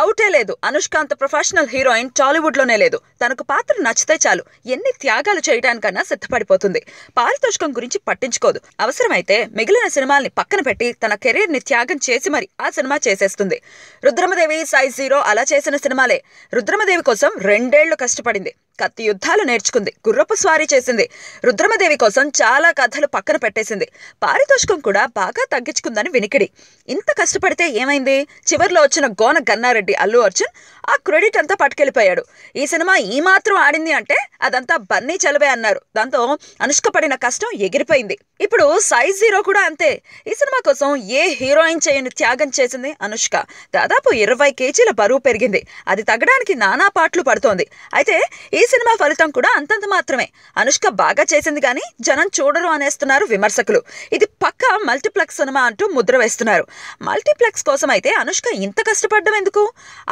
డౌటే లేదు, అనుష్క అంత ప్రొఫెషనల్ హీరోయిన్ టాలీవుడ్ లోనే లేదు. తనకు పాత్ర నచ్చితే చాలు ఎన్ని త్యాగాలు చేయడానికన్నా సిద్ధపడిపోతుంది. పారితోషికం గురించి పట్టించుకోదు. అవసరమైతే మిగిలిన సినిమాల్ని పక్కన పెట్టి తన కెరీర్ ని త్యాగం చేసి మరి ఆ సినిమా చేసేస్తుంది. రుద్రమదేవి, సైజ్ 0 అలా చేసిన సినిమాలే. రుద్రమదేవి కోసం 2 ఏళ్లు కష్టపడింది. కత్తి యుద్ధాలు నేర్చుకుంది, గుర్రపు స్వారీ చేసింది. రుద్రమదేవి కోసం చాలా కథలు పక్కన పెట్టేసింది. పారితోషికం కూడా బాగా తగ్గించుకుందని వినికిడి. ఇంత కష్టపడితే ఏమైంది? చివర్లో వచ్చిన గోన గన్నారెడ్డి అల్లు అర్జున్ ఆ క్రెడిట్ అంతా పట్టుకెళ్లిపోయాడు. ఈ సినిమా ఈ మాత్రం ఆడింది అంటే అదంతా బన్నీ చలవే అన్నారు. దాంతో అనుష్క పడిన కష్టం ఎగిరిపోయింది. ఇప్పుడు సైజ్ 0 కూడా అంతే. ఈ సినిమా కోసం ఏ హీరోయిన్ చేయని త్యాగం చేసింది అనుష్క. దాదాపు 20 కేజీల బరువు పెరిగింది. అది తగ్గడానికి నానా పాటలు పడుతోంది. అయితే ఈ సినిమా ఫలితం కూడా అంతంత మాత్రమే. అనుష్క బాగా చేసింది కానీ జనం చూడరు అనేస్తున్నారు విమర్శకులు. ఇది పక్కా మల్టీప్లెక్స్ సినిమా అంటూ ముద్ర వేస్తున్నారు. మల్టీప్లెక్స్ కోసం అయితే అనుష్క ఇంత కష్టపడ్డం ఎందుకు?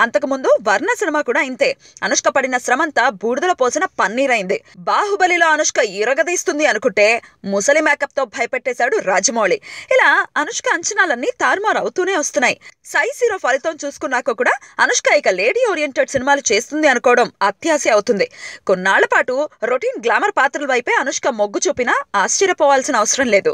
అంతకుముందు వర్ణ సినిమా కూడా ఇంతే. అనుష్క పడిన శ్రమంతా బూడిదలో పోసిన పన్నీరైంది. బాహుబలిలో అనుష్క ఇరగదీస్తుంది అనుకుంటే ముసలి మేకప్ తో భయపెట్టేశాడు రాజమౌళి. ఇలా అనుష్క అంచనాలన్నీ తారుమారు అవుతూనే వస్తున్నాయి. సైజ్ 0 ఫలితం చూసుకున్నాక కూడా అనుష్క ఇక లేడీ ఓరియంటెడ్ సినిమాలు చేస్తుంది అనుకోవడం అత్యాశ అవుతుంది. కొన్నాళ్ల పాటు రొటీన్ గ్లామర్ పాత్రల వైపే అనుష్క మొగ్గు చూపినా ఆశ్చర్యపోవాల్సిన అవసరం లేదు.